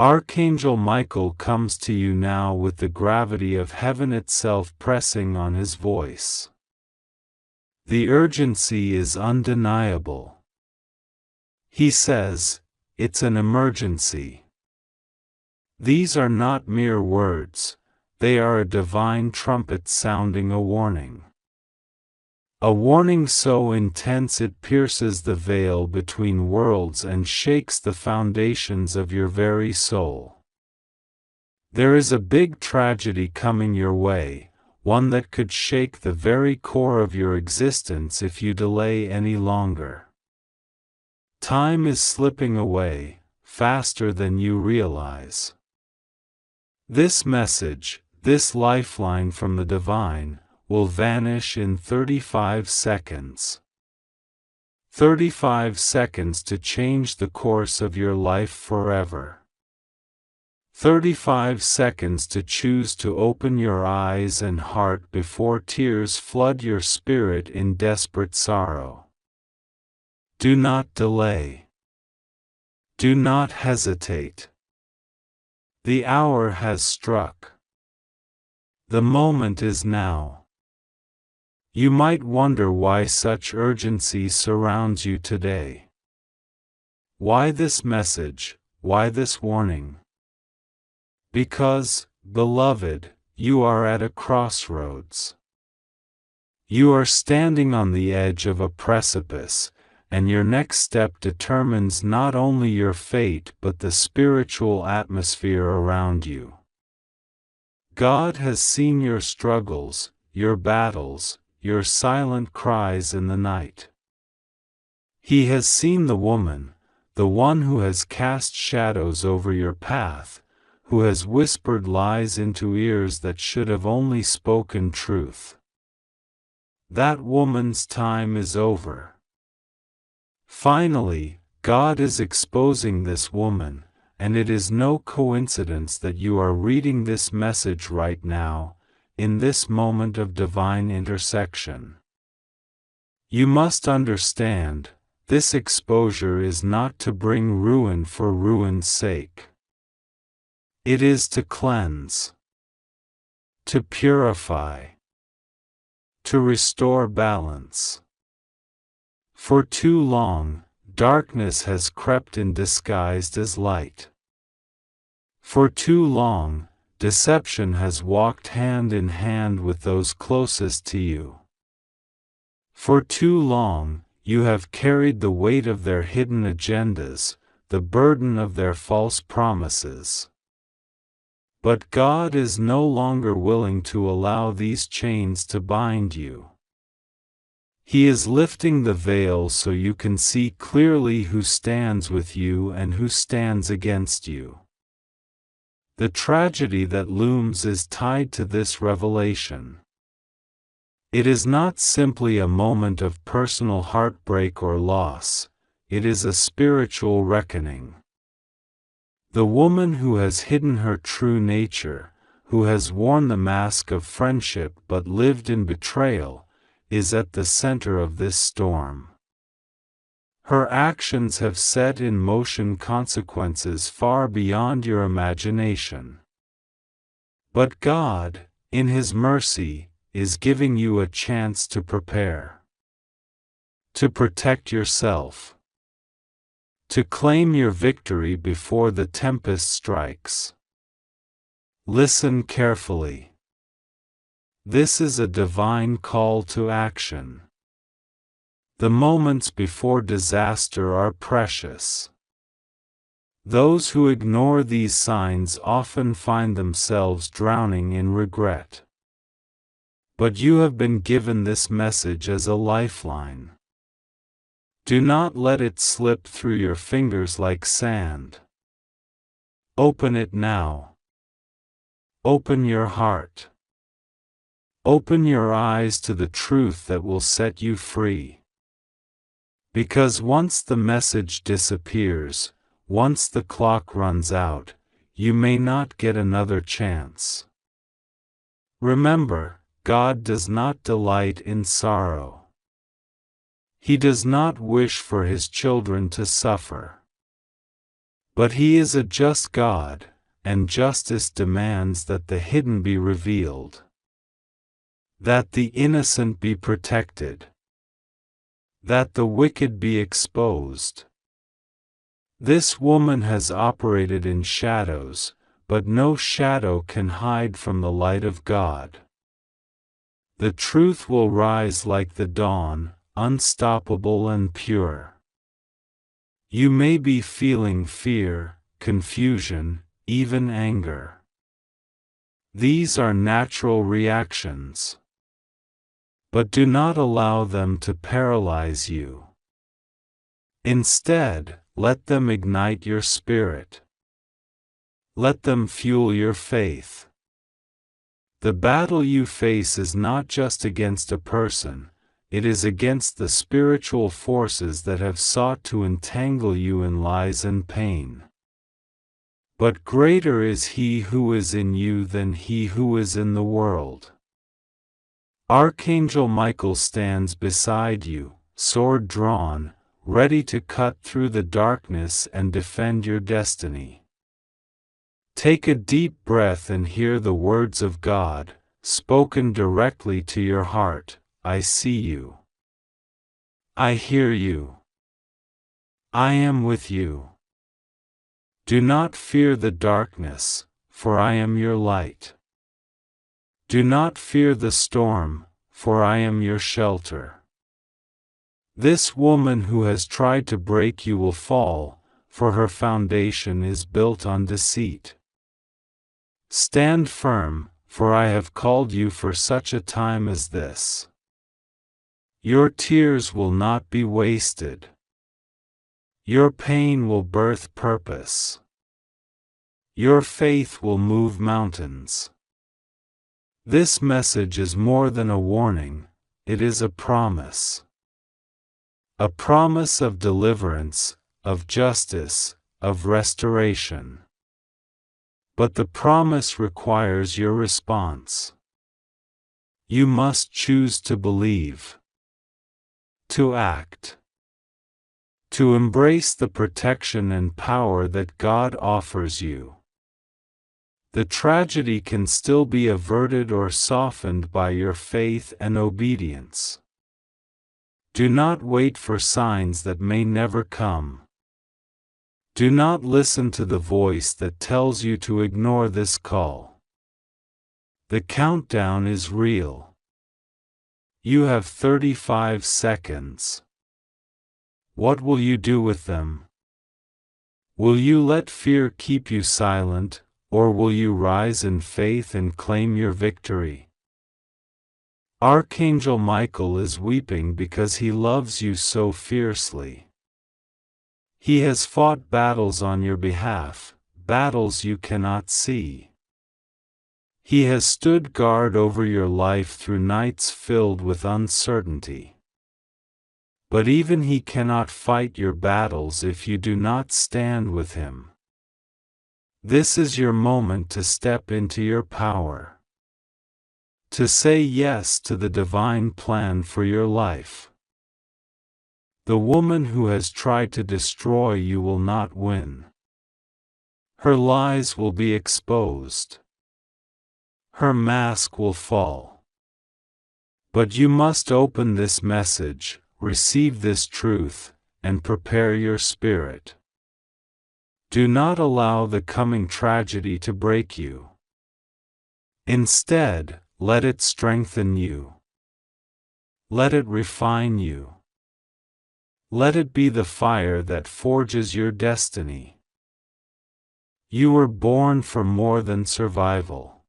Archangel Michael comes to you now with the gravity of heaven itself pressing on his voice. The urgency is undeniable. He says, "It's an emergency." These are not mere words, they are a divine trumpet sounding a warning. A warning so intense it pierces the veil between worlds and shakes the foundations of your very soul. There is a big tragedy coming your way, one that could shake the very core of your existence if you delay any longer. Time is slipping away, faster than you realize. This message, this lifeline from the divine, will vanish in 35 seconds. 35 seconds to change the course of your life forever. 35 seconds to choose to open your eyes and heart before tears flood your spirit in desperate sorrow. Do not delay. Do not hesitate. The hour has struck. The moment is now. You might wonder why such urgency surrounds you today. Why this message, why this warning? Because, beloved, you are at a crossroads. You are standing on the edge of a precipice, and your next step determines not only your fate but the spiritual atmosphere around you. God has seen your struggles, your battles, your silent cries in the night. He has seen the woman, the one who has cast shadows over your path, who has whispered lies into ears that should have only spoken truth. That woman's time is over. Finally, God is exposing this woman, and it is no coincidence that you are reading this message right now, in this moment of divine intersection. You must understand, this exposure is not to bring ruin for ruin's sake. It is to cleanse, to purify, to restore balance. For too long, darkness has crept in disguised as light. For too long, deception has walked hand in hand with those closest to you. For too long, you have carried the weight of their hidden agendas, the burden of their false promises. But God is no longer willing to allow these chains to bind you. He is lifting the veil so you can see clearly who stands with you and who stands against you. The tragedy that looms is tied to this revelation. It is not simply a moment of personal heartbreak or loss, it is a spiritual reckoning. The woman who has hidden her true nature, who has worn the mask of friendship but lived in betrayal, is at the center of this storm. Her actions have set in motion consequences far beyond your imagination. But God, in His mercy, is giving you a chance to prepare. To protect yourself. To claim your victory before the tempest strikes. Listen carefully. This is a divine call to action. The moments before disaster are precious. Those who ignore these signs often find themselves drowning in regret. But you have been given this message as a lifeline. Do not let it slip through your fingers like sand. Open it now. Open your heart. Open your eyes to the truth that will set you free. Because once the message disappears, once the clock runs out, you may not get another chance. Remember, God does not delight in sorrow. He does not wish for His children to suffer. But He is a just God, and justice demands that the hidden be revealed, that the innocent be protected, that the wicked be exposed. This woman has operated in shadows, but no shadow can hide from the light of God. The truth will rise like the dawn, unstoppable and pure. You may be feeling fear, confusion, even anger. These are natural reactions. But do not allow them to paralyze you. Instead, let them ignite your spirit. Let them fuel your faith. The battle you face is not just against a person, it is against the spiritual forces that have sought to entangle you in lies and pain. But greater is He who is in you than he who is in the world. Archangel Michael stands beside you, sword drawn, ready to cut through the darkness and defend your destiny. Take a deep breath and hear the words of God, spoken directly to your heart. I see you. I hear you. I am with you. Do not fear the darkness, for I am your light. Do not fear the storm, for I am your shelter. This woman who has tried to break you will fall, for her foundation is built on deceit. Stand firm, for I have called you for such a time as this. Your tears will not be wasted. Your pain will birth purpose. Your faith will move mountains. This message is more than a warning, it is a promise. A promise of deliverance, of justice, of restoration. But the promise requires your response. You must choose to believe, to act, to embrace the protection and power that God offers you. The tragedy can still be averted or softened by your faith and obedience. Do not wait for signs that may never come. Do not listen to the voice that tells you to ignore this call. The countdown is real. You have 35 seconds. What will you do with them? Will you let fear keep you silent, or will you rise in faith and claim your victory? Archangel Michael is weeping because he loves you so fiercely. He has fought battles on your behalf, battles you cannot see. He has stood guard over your life through nights filled with uncertainty. But even he cannot fight your battles if you do not stand with him. This is your moment to step into your power. To say yes to the divine plan for your life. The woman who has tried to destroy you will not win. Her lies will be exposed. Her mask will fall. But you must open this message, receive this truth, and prepare your spirit. Do not allow the coming tragedy to break you. Instead, let it strengthen you. Let it refine you. Let it be the fire that forges your destiny. You were born for more than survival.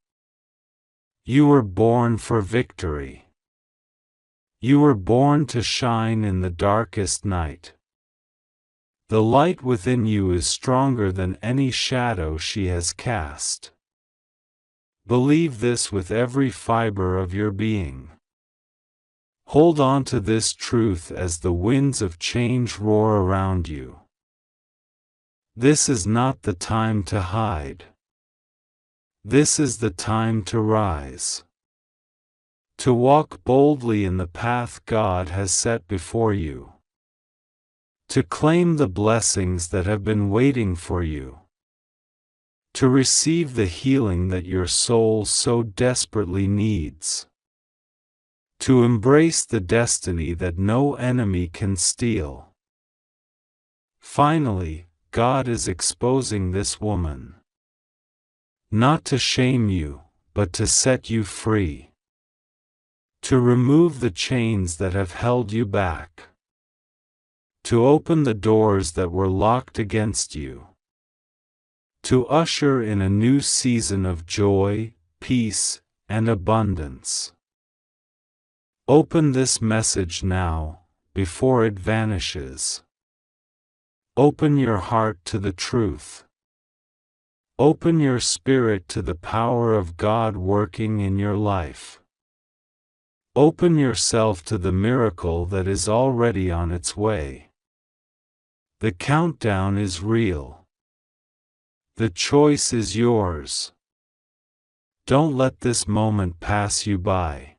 You were born for victory. You were born to shine in the darkest night. The light within you is stronger than any shadow she has cast. Believe this with every fiber of your being. Hold on to this truth as the winds of change roar around you. This is not the time to hide. This is the time to rise. To walk boldly in the path God has set before you. to claim the blessings that have been waiting for you, to receive the healing that your soul so desperately needs, to embrace the destiny that no enemy can steal. Finally, God is exposing this woman, not to shame you, but to set you free, to remove the chains that have held you back, to open the doors that were locked against you, to usher in a new season of joy, peace, and abundance. Open this message now, before it vanishes. Open your heart to the truth. Open your spirit to the power of God working in your life. Open yourself to the miracle that is already on its way. The countdown is real. The choice is yours. Don't let this moment pass you by.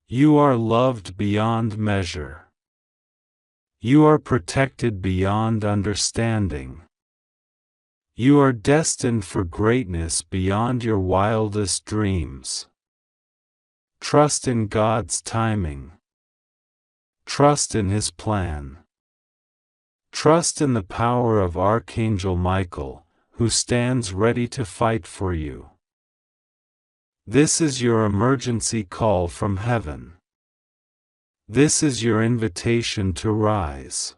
You are loved beyond measure. You are protected beyond understanding. You are destined for greatness beyond your wildest dreams. Trust in God's timing. Trust in His plan. Trust in the power of Archangel Michael, who stands ready to fight for you. This is your emergency call from heaven. This is your invitation to rise.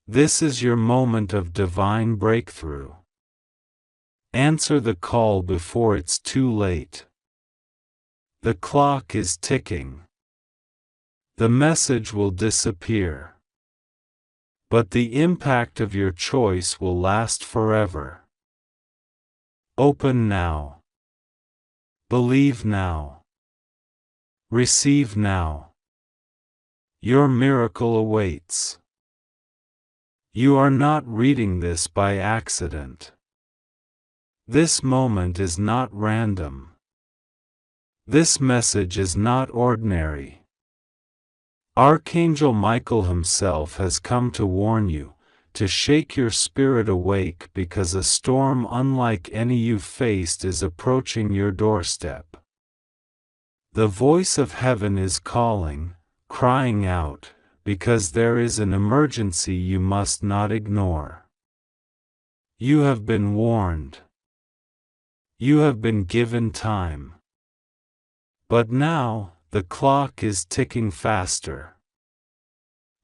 This is your moment of divine breakthrough. Answer the call before it's too late. The clock is ticking. The message will disappear, but the impact of your choice will last forever. Open now. Believe now. Receive now. Your miracle awaits. You are not reading this by accident. This moment is not random. This message is not ordinary. Archangel Michael himself has come to warn you, to shake your spirit awake, because a storm unlike any you've faced is approaching your doorstep. The voice of heaven is calling, crying out, because there is an emergency you must not ignore. You have been warned. You have been given time. But now, the clock is ticking faster.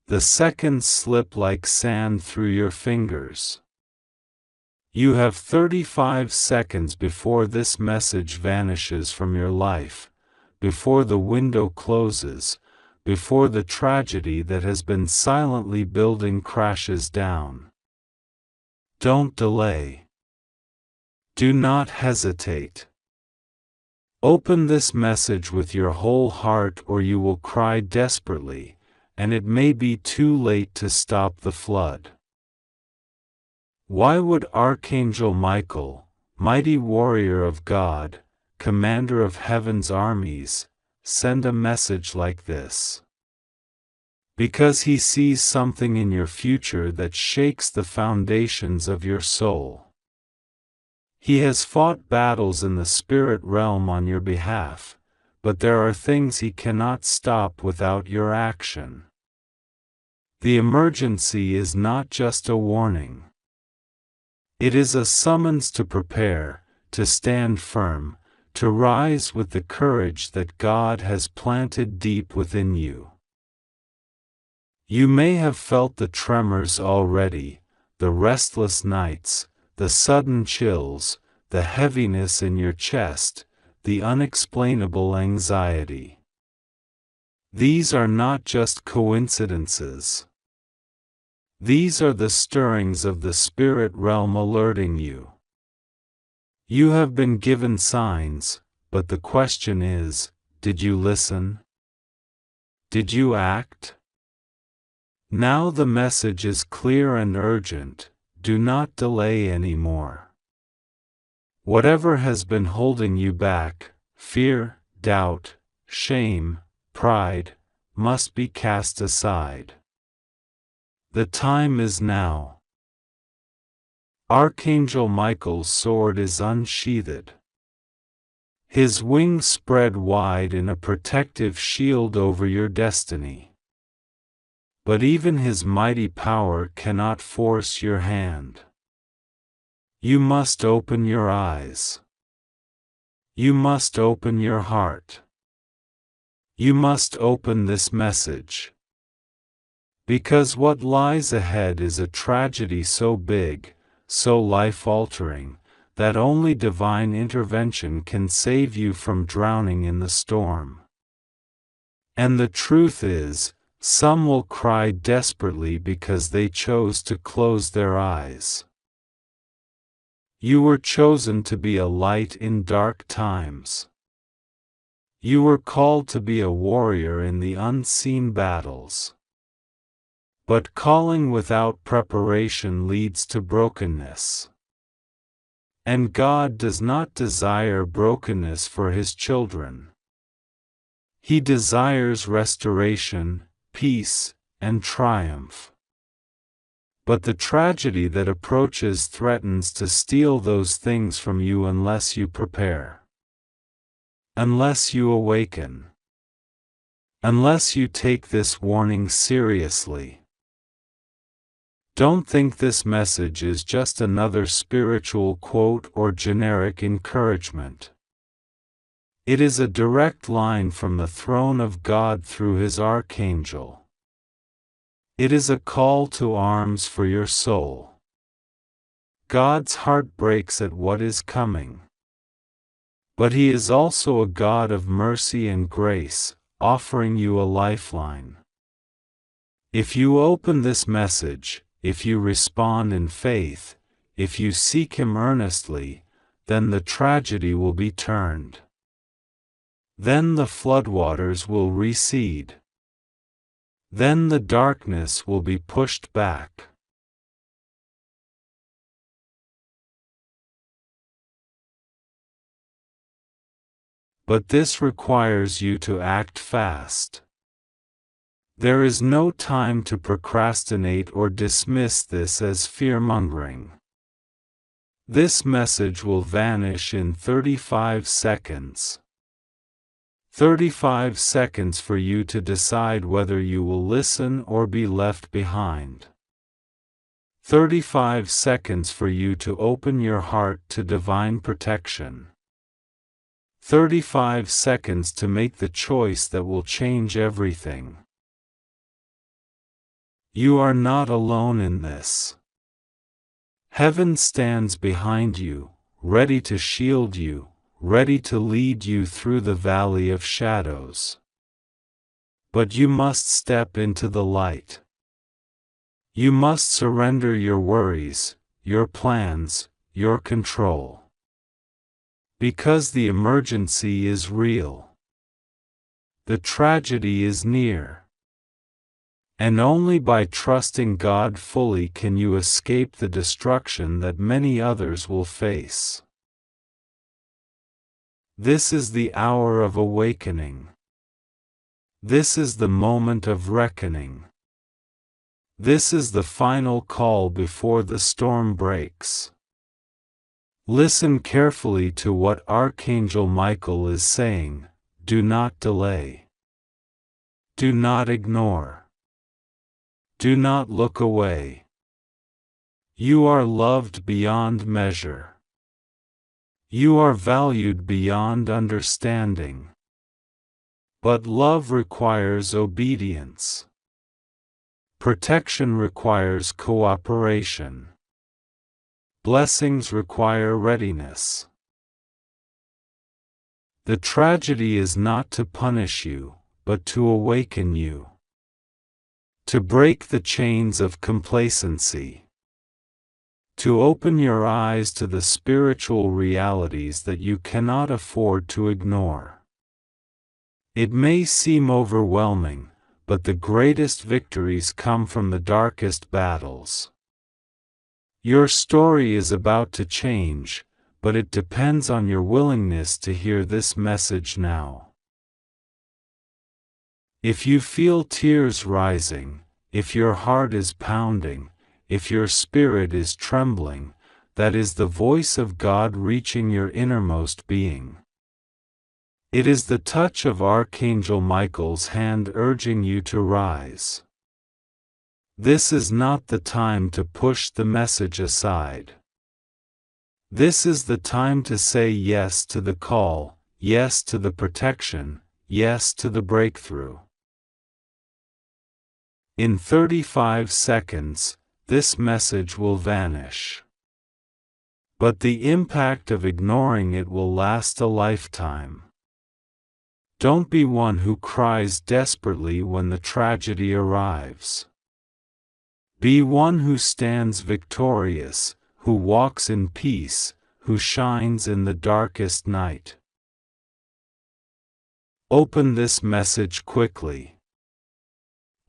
The seconds slip like sand through your fingers. You have 35 seconds before this message vanishes from your life, before the window closes, before the tragedy that has been silently building crashes down. Don't delay. Do not hesitate. Open this message with your whole heart, or you will cry desperately, and it may be too late to stop the flood. Why would Archangel Michael, mighty warrior of God, commander of heaven's armies, send a message like this? Because he sees something in your future that shakes the foundations of your soul. He has fought battles in the spirit realm on your behalf, but there are things he cannot stop without your action. The emergency is not just a warning. It is a summons to prepare, to stand firm, to rise with the courage that God has planted deep within you. You may have felt the tremors already, the restless nights, the sudden chills, the heaviness in your chest, the unexplainable anxiety. These are not just coincidences. These are the stirrings of the spirit realm alerting you. You have been given signs, but the question is, did you listen? Did you act? Now the message is clear and urgent. Do not delay anymore. Whatever has been holding you back, fear, doubt, shame, pride, must be cast aside. The time is now. Archangel Michael's sword is unsheathed. His wings spread wide in a protective shield over your destiny. But even his mighty power cannot force your hand. You must open your eyes. You must open your heart. You must open this message. Because what lies ahead is a tragedy so big, so life-altering, that only divine intervention can save you from drowning in the storm. And the truth is, some will cry desperately because they chose to close their eyes. You were chosen to be a light in dark times. You were called to be a warrior in the unseen battles. But calling without preparation leads to brokenness. And God does not desire brokenness for His children. He desires restoration, peace, and triumph. But the tragedy that approaches threatens to steal those things from you unless you prepare. Unless you awaken. Unless you take this warning seriously. Don't think this message is just another spiritual quote or generic encouragement. It is a direct line from the throne of God through His Archangel. It is a call to arms for your soul. God's heart breaks at what is coming. But He is also a God of mercy and grace, offering you a lifeline. If you open this message, if you respond in faith, if you seek Him earnestly, then the tragedy will be turned. Then the floodwaters will recede. Then the darkness will be pushed back. But this requires you to act fast. There is no time to procrastinate or dismiss this as fear-mongering. This message will vanish in 35 seconds. 35 seconds for you to decide whether you will listen or be left behind. 35 seconds for you to open your heart to divine protection. 35 seconds to make the choice that will change everything. You are not alone in this. Heaven stands behind you, ready to shield you, ready to lead you through the valley of shadows. But you must step into the light. You must surrender your worries, your plans, your control. Because the emergency is real. The tragedy is near. And only by trusting God fully can you escape the destruction that many others will face. This is the hour of awakening. This is the moment of reckoning. This is the final call before the storm breaks. Listen carefully to what Archangel Michael is saying. Do not delay. Do not ignore. Do not look away. You are loved beyond measure. You are valued beyond understanding. But love requires obedience. Protection requires cooperation. Blessings require readiness. The tragedy is not to punish you, but to awaken you. To break the chains of complacency. To open your eyes to the spiritual realities that you cannot afford to ignore. It may seem overwhelming, but the greatest victories come from the darkest battles. Your story is about to change, but it depends on your willingness to hear this message now. If you feel tears rising, if your heart is pounding, if your spirit is trembling, that is the voice of God reaching your innermost being. It is the touch of Archangel Michael's hand urging you to rise. This is not the time to push the message aside. This is the time to say yes to the call, yes to the protection, yes to the breakthrough. In 35 seconds, this message will vanish. But the impact of ignoring it will last a lifetime. Don't be one who cries desperately when the tragedy arrives. Be one who stands victorious, who walks in peace, who shines in the darkest night. Open this message quickly.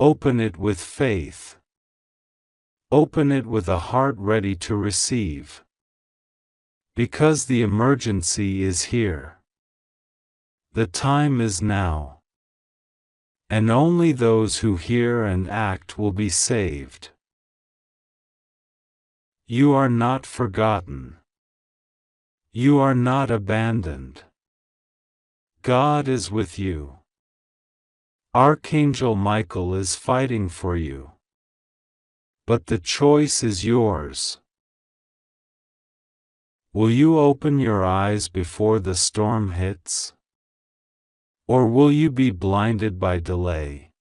Open it with faith. Open it with a heart ready to receive. Because the emergency is here. The time is now. And only those who hear and act will be saved. You are not forgotten. You are not abandoned. God is with you. Archangel Michael is fighting for you. But the choice is yours. Will you open your eyes before the storm hits? Or will you be blinded by delay?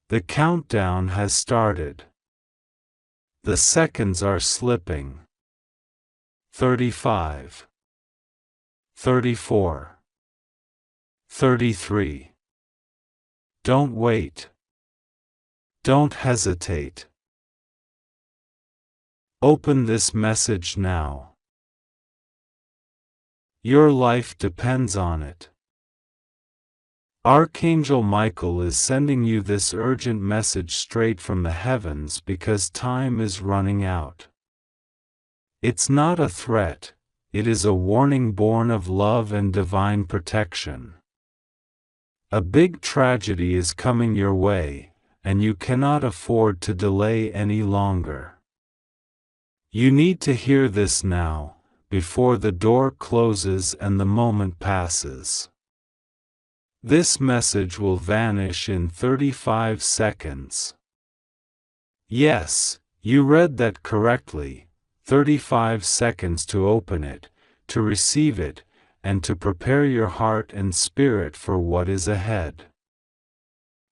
The countdown has started. The seconds are slipping. 35. 34. 33. Don't wait. Don't hesitate. Open this message now. Your life depends on it. Archangel Michael is sending you this urgent message straight from the heavens because time is running out. It's not a threat, it is a warning born of love and divine protection. A big tragedy is coming your way, and you cannot afford to delay any longer. You need to hear this now, before the door closes and the moment passes. This message will vanish in 35 seconds. Yes, you read that correctly. 35 seconds to open it, to receive it, and to prepare your heart and spirit for what is ahead.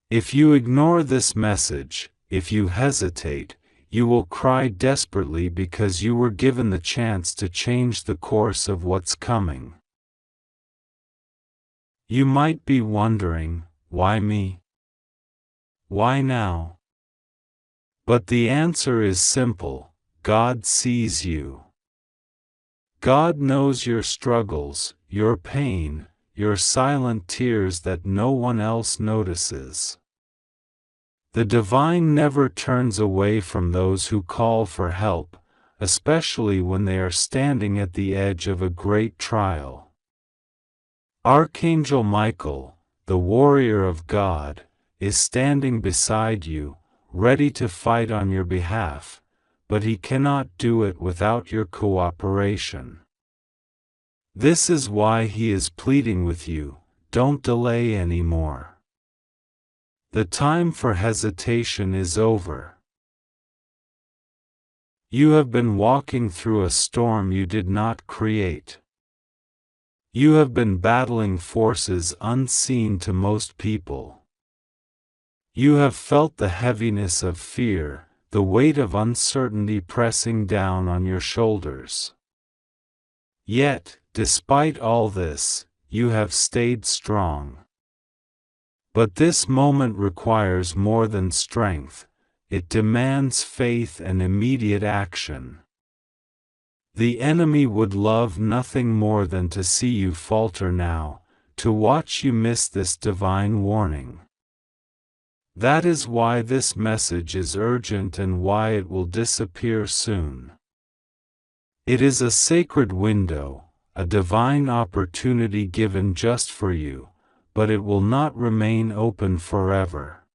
If you ignore this message, if you hesitate, you will cry desperately because you were given the chance to change the course of what's coming. You might be wondering, why me? Why now? But the answer is simple. God sees you. God knows your struggles, your pain, your silent tears that no one else notices. The divine never turns away from those who call for help, especially when they are standing at the edge of a great trial. Archangel Michael, the warrior of God, is standing beside you, ready to fight on your behalf, but he cannot do it without your cooperation. This is why he is pleading with you, don't delay anymore. The time for hesitation is over. You have been walking through a storm you did not create. You have been battling forces unseen to most people. You have felt the heaviness of fear, the weight of uncertainty pressing down on your shoulders. Yet, despite all this, you have stayed strong. But this moment requires more than strength, it demands faith and immediate action. The enemy would love nothing more than to see you falter now, to watch you miss this divine warning. That is why this message is urgent and why it will disappear soon. It is a sacred window, a divine opportunity given just for you, but it will not remain open forever.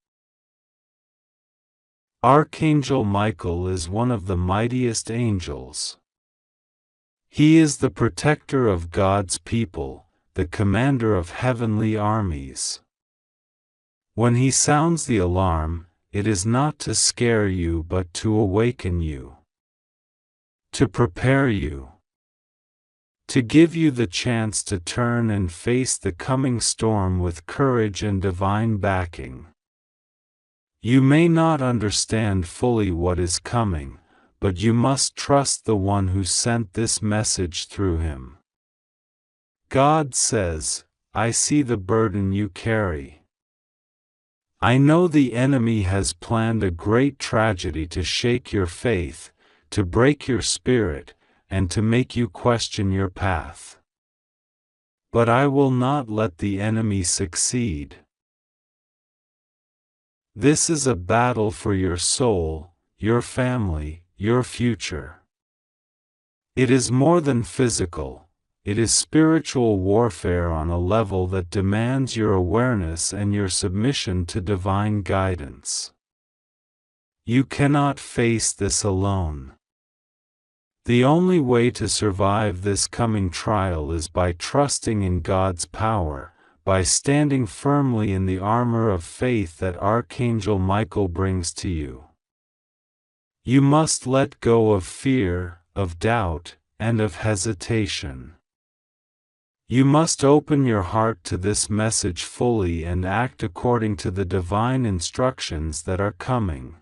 Archangel Michael is one of the mightiest angels. He is the protector of God's people, the commander of heavenly armies. When he sounds the alarm, it is not to scare you but to awaken you, to prepare you, to give you the chance to turn and face the coming storm with courage and divine backing. You may not understand fully what is coming, but you must trust the one who sent this message through him. God says, "I see the burden you carry. I know the enemy has planned a great tragedy to shake your faith, to break your spirit, and to make you question your path. But I will not let the enemy succeed. This is a battle for your soul, your family, your future. It is more than physical, it is spiritual warfare on a level that demands your awareness and your submission to divine guidance. You cannot face this alone. The only way to survive this coming trial is by trusting in God's power, by standing firmly in the armor of faith that Archangel Michael brings to you. You must let go of fear, of doubt, and of hesitation. You must open your heart to this message fully and act according to the divine instructions that are coming.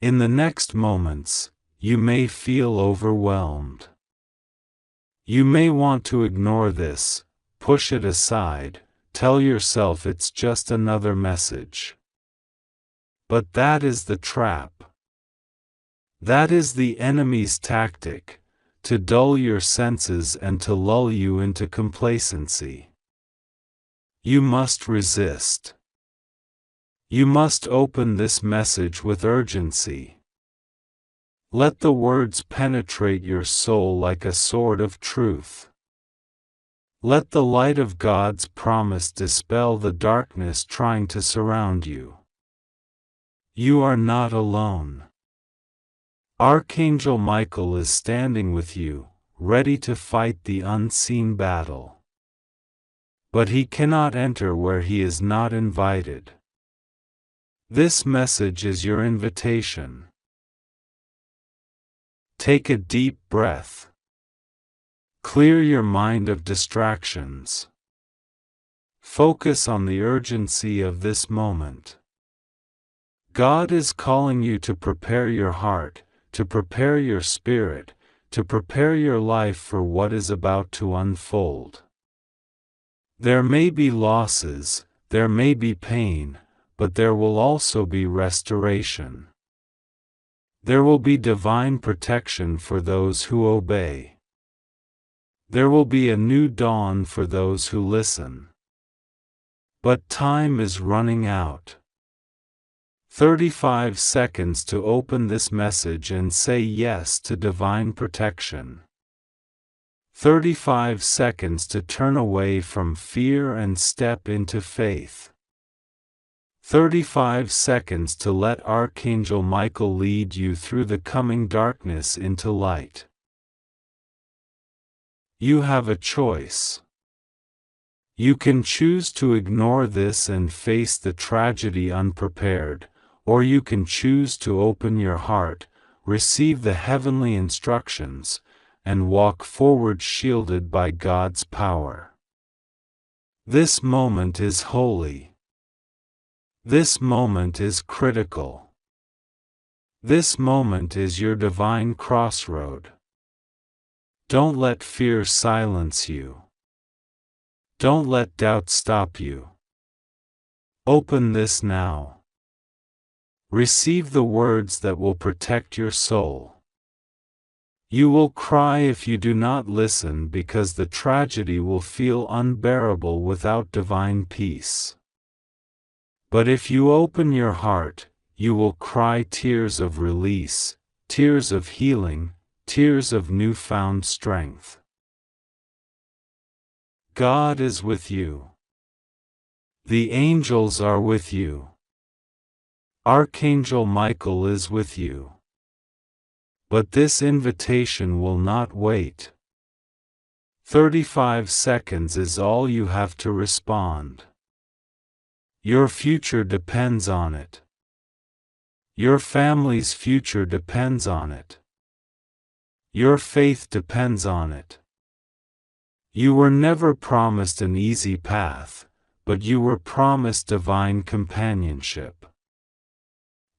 In the next moments, you may feel overwhelmed. You may want to ignore this, push it aside, tell yourself it's just another message. But that is the trap. That is the enemy's tactic, to dull your senses and to lull you into complacency. You must resist. You must open this message with urgency. Let the words penetrate your soul like a sword of truth. Let the light of God's promise dispel the darkness trying to surround you. You are not alone. Archangel Michael is standing with you, ready to fight the unseen battle. But he cannot enter where he is not invited. This message is your invitation. Take a deep breath. Clear your mind of distractions. Focus on the urgency of this moment. God is calling you to prepare your heart, to prepare your spirit, to prepare your life for what is about to unfold. There may be losses, there may be pain, but there will also be restoration. There will be divine protection for those who obey. There will be a new dawn for those who listen. But time is running out. 35 seconds to open this message and say yes to divine protection. 35 seconds to turn away from fear and step into faith. 35 seconds to let Archangel Michael lead you through the coming darkness into light. You have a choice. You can choose to ignore this and face the tragedy unprepared, or you can choose to open your heart, receive the heavenly instructions, and walk forward shielded by God's power. This moment is holy. This moment is critical. This moment is your divine crossroad. Don't let fear silence you. Don't let doubt stop you. Open this now. Receive the words that will protect your soul. You will cry if you do not listen because the tragedy will feel unbearable without divine peace. But if you open your heart, you will cry tears of release, tears of healing, tears of newfound strength. God is with you. The angels are with you. Archangel Michael is with you. But this invitation will not wait. 35 seconds is all you have to respond. Your future depends on it. Your family's future depends on it. Your faith depends on it. You were never promised an easy path, but you were promised divine companionship.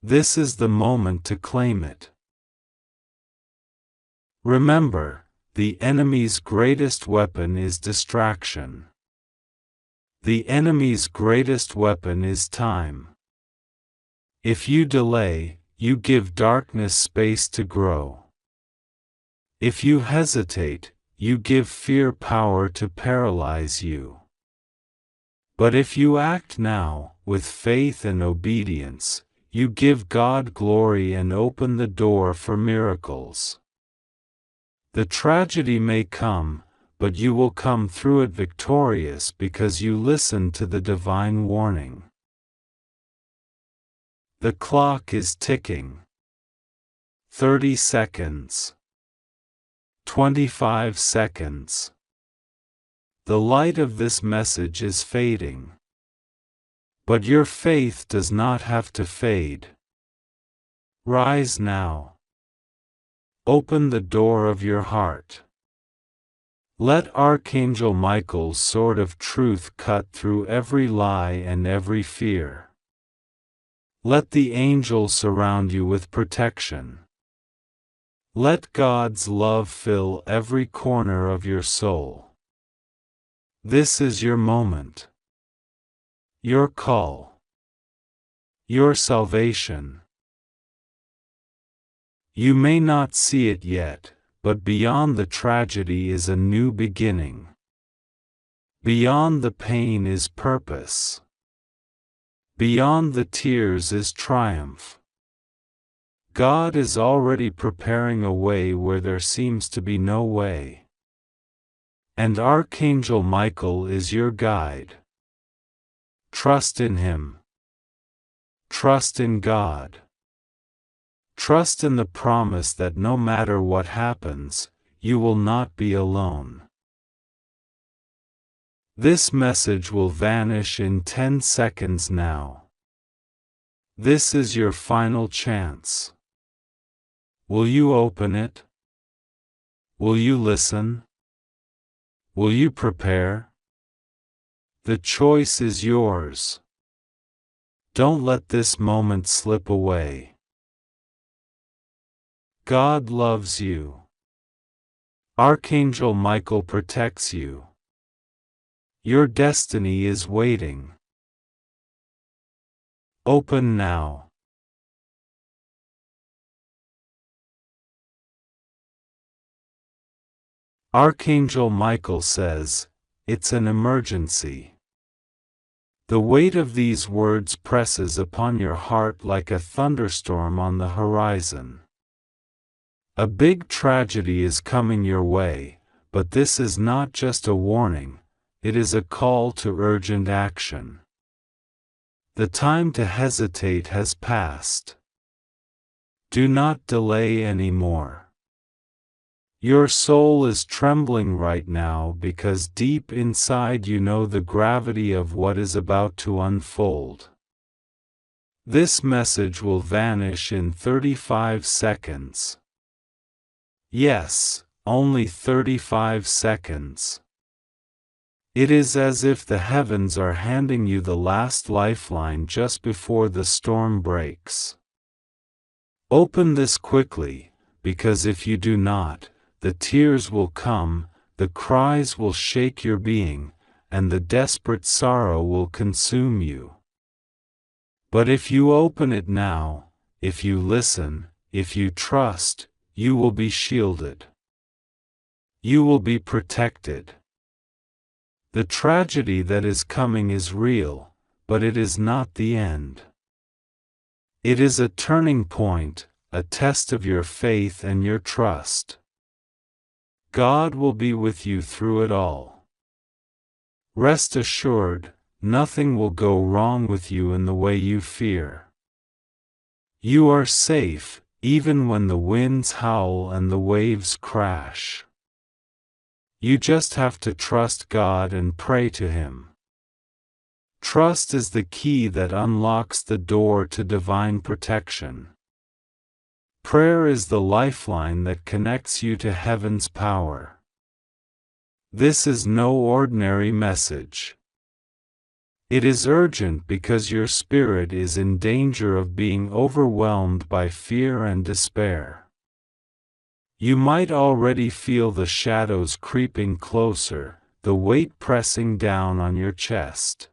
This is the moment to claim it. Remember, the enemy's greatest weapon is distraction. The enemy's greatest weapon is time. If you delay, you give darkness space to grow. If you hesitate, you give fear power to paralyze you. But if you act now, with faith and obedience, you give God glory and open the door for miracles. The tragedy may come, but you will come through it victorious because you listen to the divine warning. The clock is ticking. 30 seconds. 25 seconds. The light of this message is fading. But your faith does not have to fade. Rise now. Open the door of your heart. Let Archangel Michael's sword of truth cut through every lie and every fear. Let the angels surround you with protection. Let God's love fill every corner of your soul. This is your moment. Your call. Your salvation. You may not see it yet, but beyond the tragedy is a new beginning. Beyond the pain is purpose. Beyond the tears is triumph. God is already preparing a way where there seems to be no way. And Archangel Michael is your guide. Trust in him. Trust in God. Trust in the promise that no matter what happens, you will not be alone. This message will vanish in 10 seconds now. This is your final chance. Will you open it? Will you listen? Will you prepare? The choice is yours. Don't let this moment slip away. God loves you. Archangel Michael protects you. Your destiny is waiting. Open now. Archangel Michael says, "It's an emergency." The weight of these words presses upon your heart like a thunderstorm on the horizon. A big tragedy is coming your way, but this is not just a warning, it is a call to urgent action. The time to hesitate has passed. Do not delay anymore. Your soul is trembling right now because deep inside you know the gravity of what is about to unfold. This message will vanish in 35 seconds. Yes, only 35 seconds. It is as if the heavens are handing you the last lifeline just before the storm breaks. Open this quickly, because if you do not, the tears will come, the cries will shake your being, and the desperate sorrow will consume you. But if you open it now, if you listen, if you trust, you will be shielded. You will be protected. The tragedy that is coming is real, but it is not the end. It is a turning point, a test of your faith and your trust. God will be with you through it all. Rest assured, nothing will go wrong with you in the way you fear. You are safe, even when the winds howl and the waves crash. You just have to trust God and pray to Him. Trust is the key that unlocks the door to divine protection. Prayer is the lifeline that connects you to heaven's power. This is no ordinary message. It is urgent because your spirit is in danger of being overwhelmed by fear and despair. You might already feel the shadows creeping closer, the weight pressing down on your chest.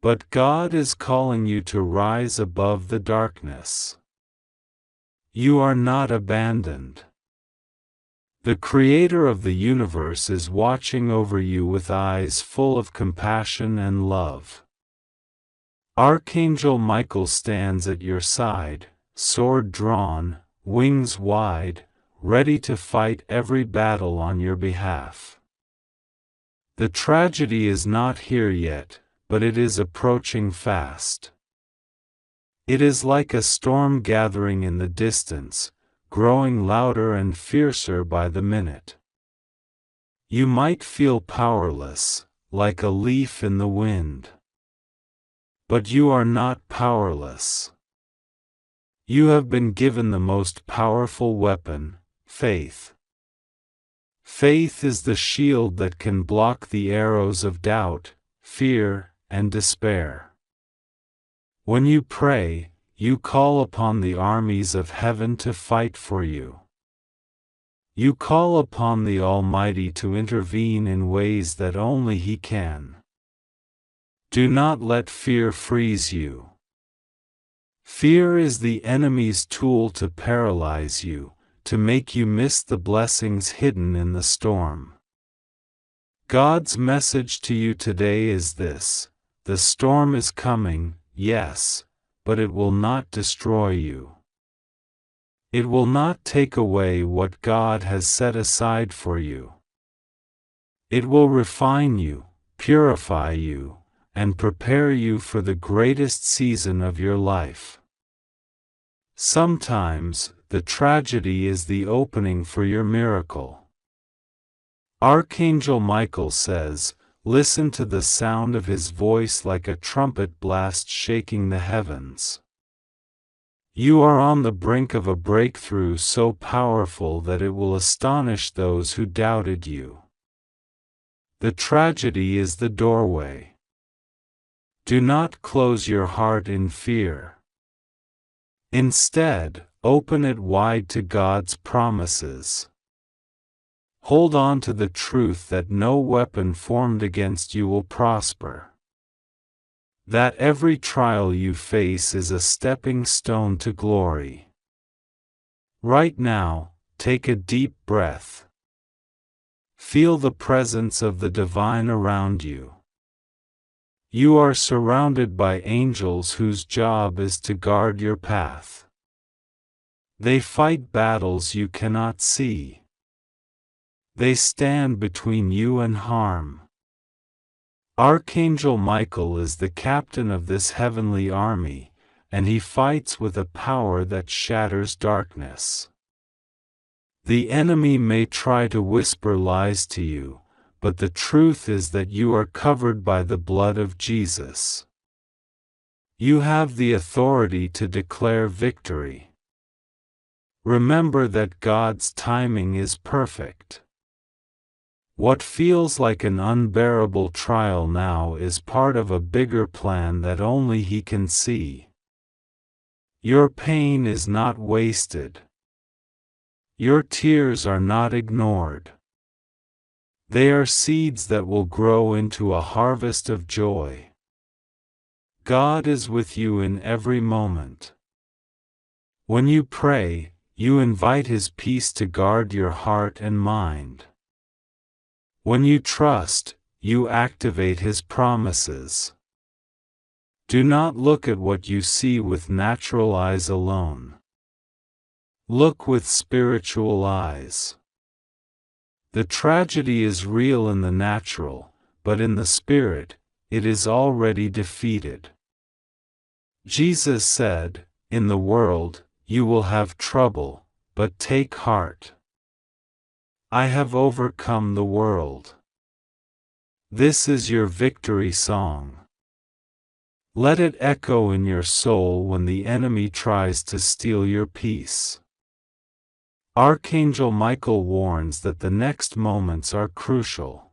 But God is calling you to rise above the darkness. You are not abandoned. The Creator of the universe is watching over you with eyes full of compassion and love. Archangel Michael stands at your side, sword drawn, wings wide, ready to fight every battle on your behalf. The tragedy is not here yet, but it is approaching fast. It is like a storm gathering in the distance, growing louder and fiercer by the minute. You might feel powerless, like a leaf in the wind. But you are not powerless. You have been given the most powerful weapon, faith. Faith is the shield that can block the arrows of doubt, fear, and despair. When you pray, you call upon the armies of heaven to fight for you. You call upon the Almighty to intervene in ways that only He can. Do not let fear freeze you. Fear is the enemy's tool to paralyze you, to make you miss the blessings hidden in the storm. God's message to you today is this: the storm is coming, yes, but it will not destroy you. It will not take away what God has set aside for you. It will refine you, purify you, and prepare you for the greatest season of your life. Sometimes, the tragedy is the opening for your miracle. Archangel Michael says, "Listen to the sound of his voice like a trumpet blast shaking the heavens." You are on the brink of a breakthrough so powerful that it will astonish those who doubted you. The tragedy is the doorway. Do not close your heart in fear. Instead, open it wide to God's promises. Hold on to the truth that no weapon formed against you will prosper. That every trial you face is a stepping stone to glory. Right now, take a deep breath. Feel the presence of the divine around you. You are surrounded by angels whose job is to guard your path. They fight battles you cannot see. They stand between you and harm. Archangel Michael is the captain of this heavenly army, and he fights with a power that shatters darkness. The enemy may try to whisper lies to you, but the truth is that you are covered by the blood of Jesus. You have the authority to declare victory. Remember that God's timing is perfect. What feels like an unbearable trial now is part of a bigger plan that only He can see. Your pain is not wasted. Your tears are not ignored. They are seeds that will grow into a harvest of joy. God is with you in every moment. When you pray, you invite His peace to guard your heart and mind. When you trust, you activate His promises. Do not look at what you see with natural eyes alone. Look with spiritual eyes. The tragedy is real in the natural, but in the spirit, it is already defeated. Jesus said, In the world, you will have trouble, but take heart. I have overcome the world. This is your victory song. Let it echo in your soul when the enemy tries to steal your peace. Archangel Michael warns that the next moments are crucial.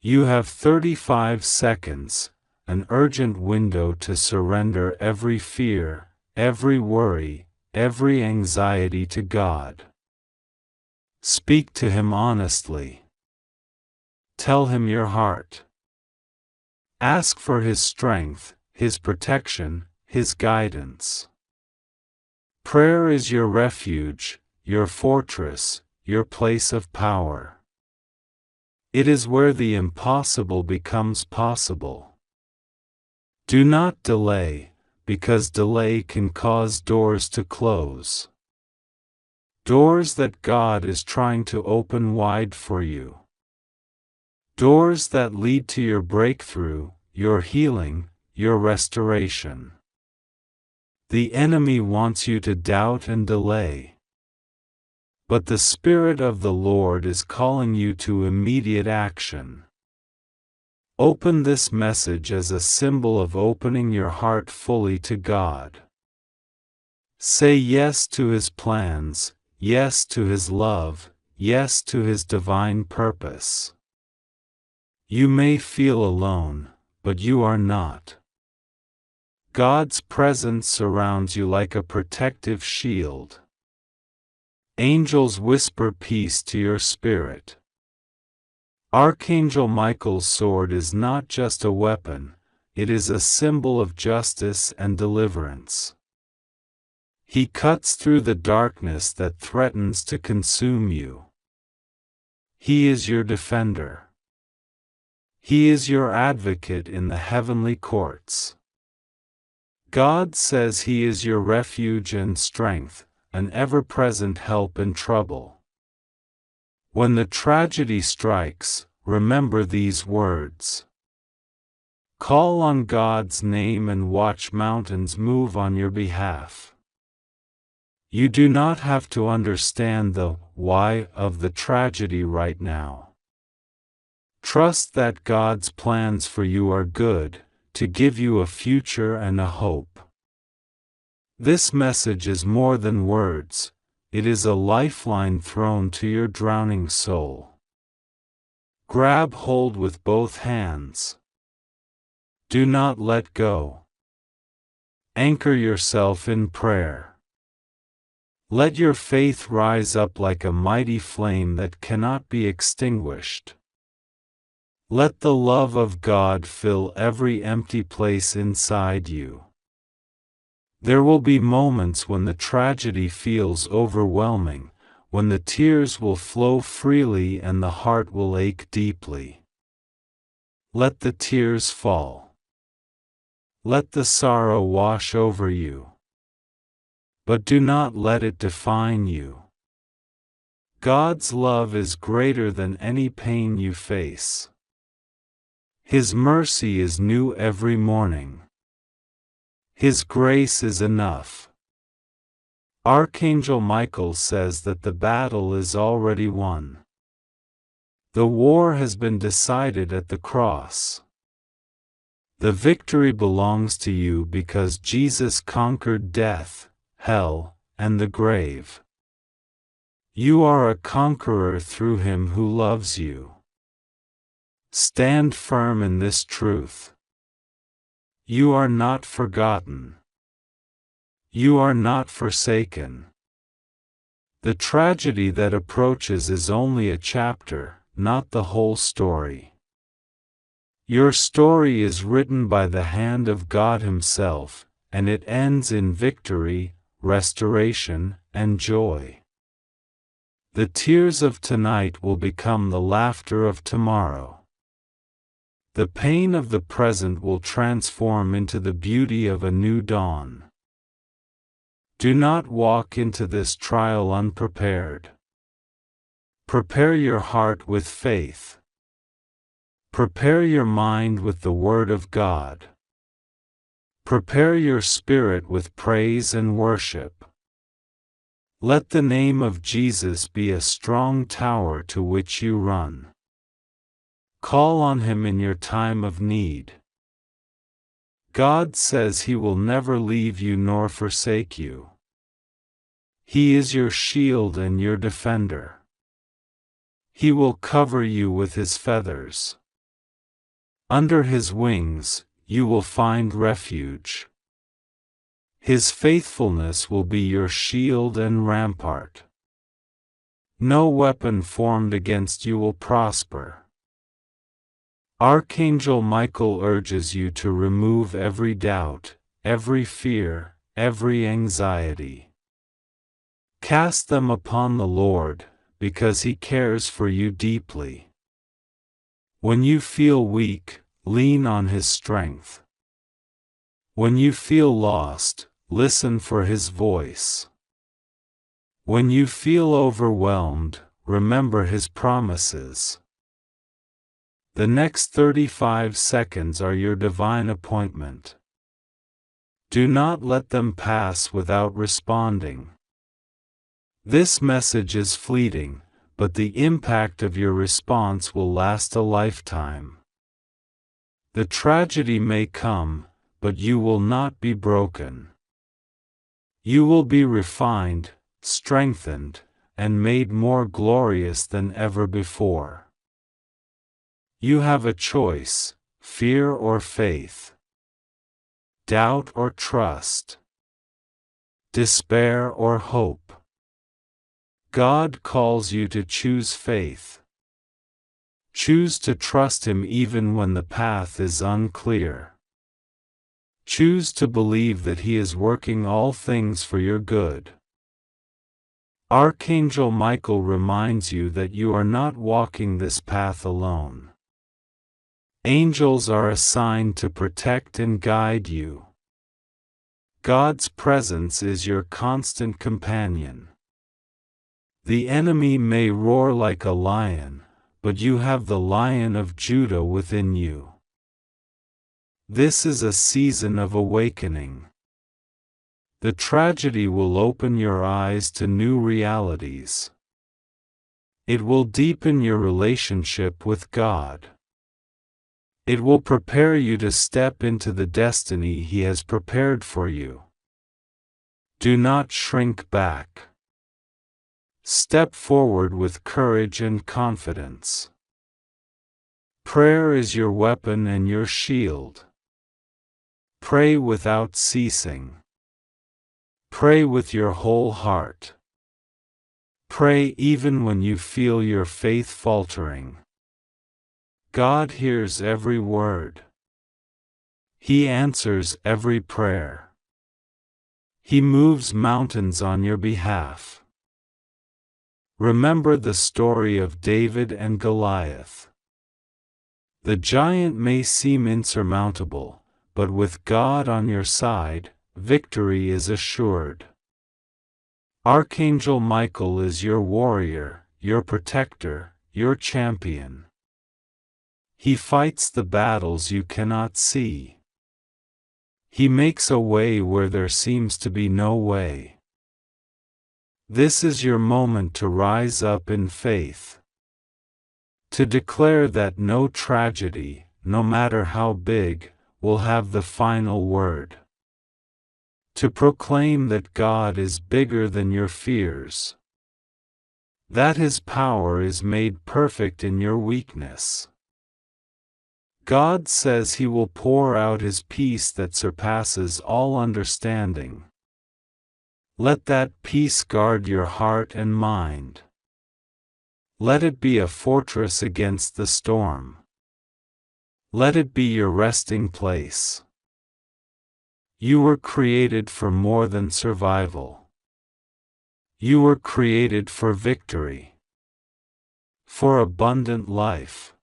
You have 35 seconds, an urgent window to surrender every fear, every worry, every anxiety to God. Speak to Him honestly. Tell Him your heart. Ask for His strength, His protection, His guidance. Prayer is your refuge, your fortress, your place of power. It is where the impossible becomes possible. Do not delay, because delay can cause doors to close. Doors that God is trying to open wide for you. Doors that lead to your breakthrough, your healing, your restoration. The enemy wants you to doubt and delay. But the Spirit of the Lord is calling you to immediate action. Open this message as a symbol of opening your heart fully to God. Say yes to His plans, yes to His love, yes to His divine purpose. You may feel alone, but you are not. God's presence surrounds you like a protective shield. Angels whisper peace to your spirit. Archangel Michael's sword is not just a weapon, it is a symbol of justice and deliverance. He cuts through the darkness that threatens to consume you. He is your defender. He is your advocate in the heavenly courts. God says He is your refuge and strength, an ever-present help in trouble. When the tragedy strikes, remember these words. Call on God's name and watch mountains move on your behalf. You do not have to understand the why of the tragedy right now. Trust that God's plans for you are good, to give you a future and a hope. This message is more than words, it is a lifeline thrown to your drowning soul. Grab hold with both hands. Do not let go. Anchor yourself in prayer. Let your faith rise up like a mighty flame that cannot be extinguished. Let the love of God fill every empty place inside you. There will be moments when the tragedy feels overwhelming, when the tears will flow freely and the heart will ache deeply. Let the tears fall. Let the sorrow wash over you. But do not let it define you. God's love is greater than any pain you face. His mercy is new every morning. His grace is enough. Archangel Michael says that the battle is already won. The war has been decided at the cross. The victory belongs to you because Jesus conquered death, hell, and the grave. You are a conqueror through Him who loves you. Stand firm in this truth. You are not forgotten. You are not forsaken. The tragedy that approaches is only a chapter, not the whole story. Your story is written by the hand of God Himself, and it ends in victory, restoration, and joy. The tears of tonight will become the laughter of tomorrow. The pain of the present will transform into the beauty of a new dawn. Do not walk into this trial unprepared. Prepare your heart with faith. Prepare your mind with the Word of God. Prepare your spirit with praise and worship. Let the name of Jesus be a strong tower to which you run. Call on Him in your time of need. God says He will never leave you nor forsake you. He is your shield and your defender. He will cover you with His feathers. Under His wings, you will find refuge. His faithfulness will be your shield and rampart. No weapon formed against you will prosper. Archangel Michael urges you to remove every doubt, every fear, every anxiety. Cast them upon the Lord, because He cares for you deeply. When you feel weak, lean on His strength. When you feel lost, listen for His voice. When you feel overwhelmed, remember His promises. The next 35 seconds are your divine appointment. Do not let them pass without responding. This message is fleeting, but the impact of your response will last a lifetime. The tragedy may come, but you will not be broken. You will be refined, strengthened, and made more glorious than ever before. You have a choice: fear or faith, doubt or trust, despair or hope. God calls you to choose faith. Choose to trust Him even when the path is unclear. Choose to believe that He is working all things for your good. Archangel Michael reminds you that you are not walking this path alone. Angels are assigned to protect and guide you. God's presence is your constant companion. The enemy may roar like a lion, but you have the Lion of Judah within you. This is a season of awakening. The tragedy will open your eyes to new realities. It will deepen your relationship with God. It will prepare you to step into the destiny He has prepared for you. Do not shrink back. Step forward with courage and confidence. Prayer is your weapon and your shield. Pray without ceasing. Pray with your whole heart. Pray even when you feel your faith faltering. God hears every word. He answers every prayer. He moves mountains on your behalf. Remember the story of David and Goliath. The giant may seem insurmountable, but with God on your side, victory is assured. Archangel Michael is your warrior, your protector, your champion. He fights the battles you cannot see. He makes a way where there seems to be no way. This is your moment to rise up in faith. To declare that no tragedy, no matter how big, will have the final word. To proclaim that God is bigger than your fears. That His power is made perfect in your weakness. God says He will pour out His peace that surpasses all understanding. Let that peace guard your heart and mind. Let it be a fortress against the storm. Let it be your resting place. You were created for more than survival. You were created for victory. For abundant life.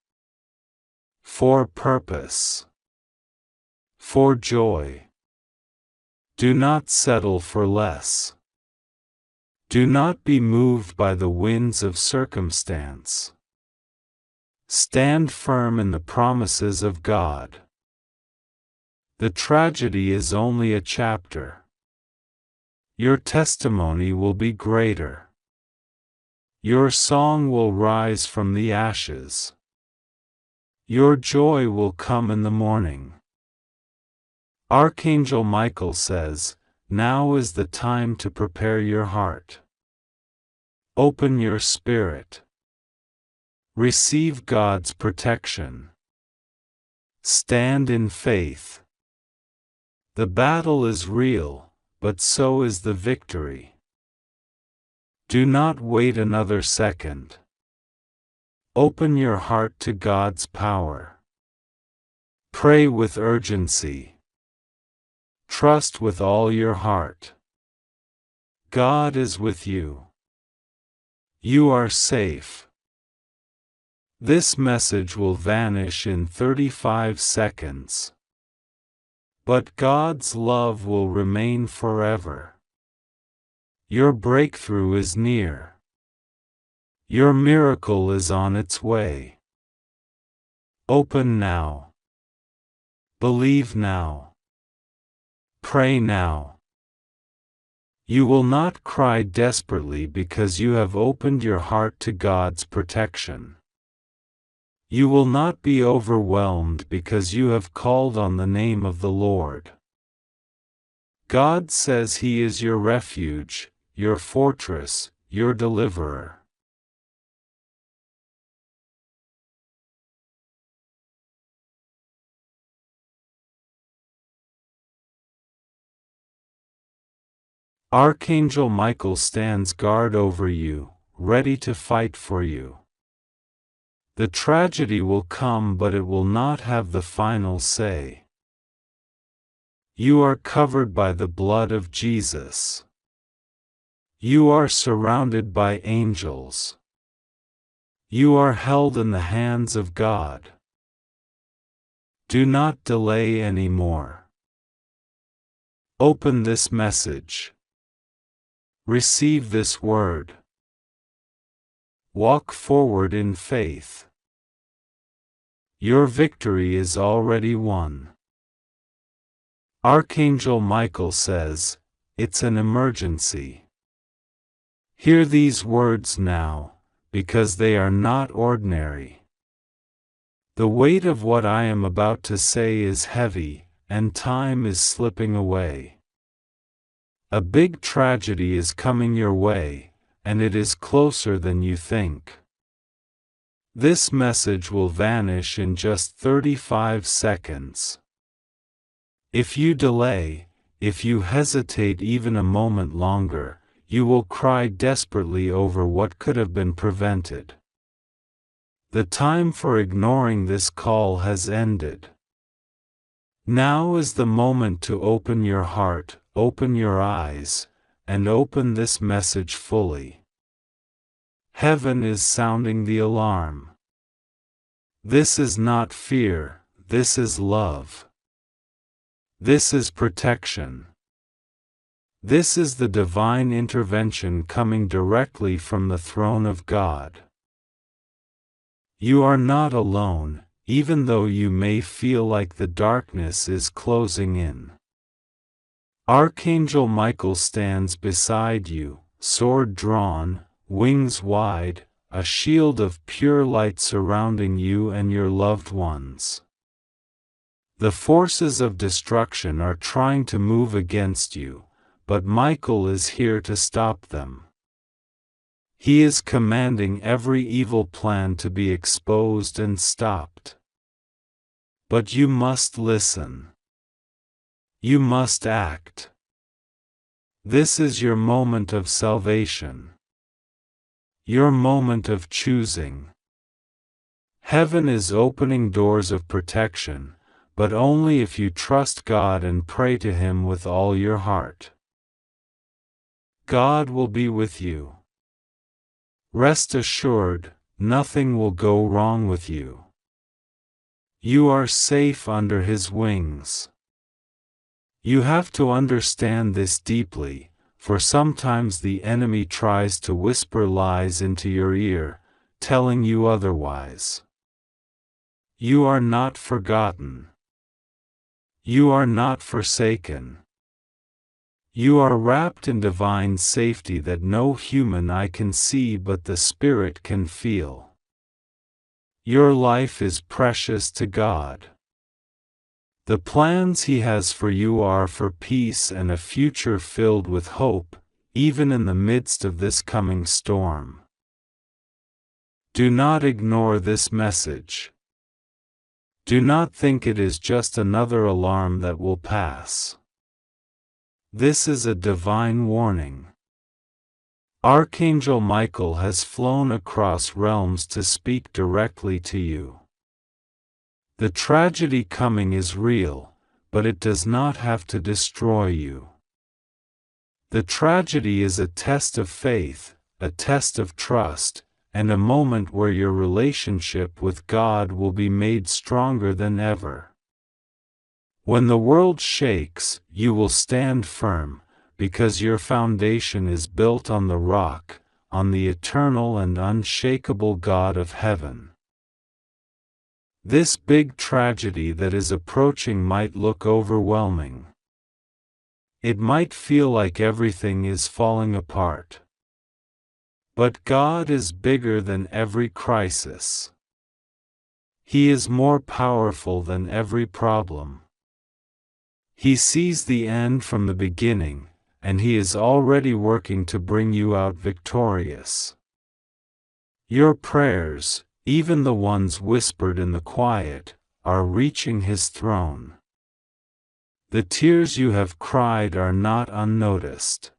For purpose. For joy. Do not settle for less. Do not be moved by the winds of circumstance. Stand firm in the promises of God. The tragedy is only a chapter. Your testimony will be greater. Your song will rise from the ashes. Your joy will come in the morning. Archangel Michael says, now is the time to prepare your heart. Open your spirit. Receive God's protection. Stand in faith. The battle is real, but so is the victory. Do not wait another second. Open your heart to God's power. Pray with urgency. Trust with all your heart. God is with you. You are safe. This message will vanish in 35 seconds. But God's love will remain forever. Your breakthrough is near. Your miracle is on its way. Open now. Believe now. Pray now. You will not cry desperately because you have opened your heart to God's protection. You will not be overwhelmed because you have called on the name of the Lord. God says He is your refuge, your fortress, your deliverer. Archangel Michael stands guard over you, ready to fight for you. The tragedy will come, but it will not have the final say. You are covered by the blood of Jesus. You are surrounded by angels. You are held in the hands of God. Do not delay anymore. Open this message. Receive this word. Walk forward in faith. Your victory is already won. Archangel Michael says, it's an emergency. Hear these words now, because they are not ordinary. The weight of what I am about to say is heavy, and time is slipping away. A big tragedy is coming your way, and it is closer than you think. This message will vanish in just 35 seconds. If you delay, if you hesitate even a moment longer, you will cry desperately over what could have been prevented. The time for ignoring this call has ended. Now is the moment to open your heart, open your eyes, and open this message fully. Heaven is sounding the alarm. This is not fear, this is love. This is protection. This is the divine intervention coming directly from the throne of God. You are not alone, even though you may feel like the darkness is closing in. Archangel Michael stands beside you, sword drawn, wings wide, a shield of pure light surrounding you and your loved ones. The forces of destruction are trying to move against you, but Michael is here to stop them. He is commanding every evil plan to be exposed and stopped. But you must listen. You must act. This is your moment of salvation. Your moment of choosing. Heaven is opening doors of protection, but only if you trust God and pray to Him with all your heart. God will be with you. Rest assured, nothing will go wrong with you. You are safe under His wings. You have to understand this deeply, for sometimes the enemy tries to whisper lies into your ear, telling you otherwise. You are not forgotten. You are not forsaken. You are wrapped in divine safety that no human eye can see but the Spirit can feel. Your life is precious to God. The plans He has for you are for peace and a future filled with hope, even in the midst of this coming storm. Do not ignore this message. Do not think it is just another alarm that will pass. This is a divine warning. Archangel Michael has flown across realms to speak directly to you. The tragedy coming is real, but it does not have to destroy you. The tragedy is a test of faith, a test of trust, and a moment where your relationship with God will be made stronger than ever. When the world shakes, you will stand firm, because your foundation is built on the rock, on the eternal and unshakable God of heaven. This big tragedy that is approaching might look overwhelming. It might feel like everything is falling apart. But God is bigger than every crisis. He is more powerful than every problem. He sees the end from the beginning, and He is already working to bring you out victorious. Your prayers, even the ones whispered in the quiet, are reaching His throne. The tears you have cried are not unnoticed.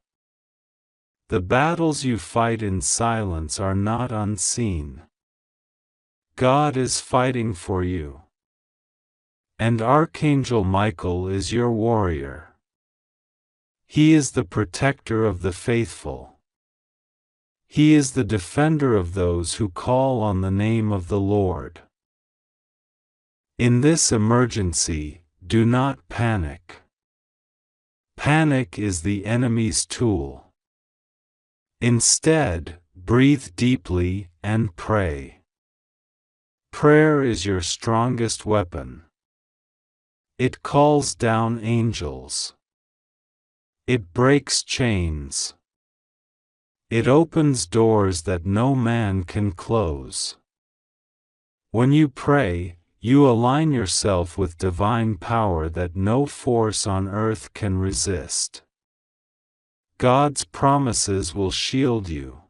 The battles you fight in silence are not unseen. God is fighting for you. And Archangel Michael is your warrior. He is the protector of the faithful. He is the defender of those who call on the name of the Lord. In this emergency, do not panic. Panic is the enemy's tool. Instead, breathe deeply and pray. Prayer is your strongest weapon. It calls down angels. It breaks chains. It opens doors that no man can close. When you pray, you align yourself with divine power that no force on earth can resist. God's promises will shield you.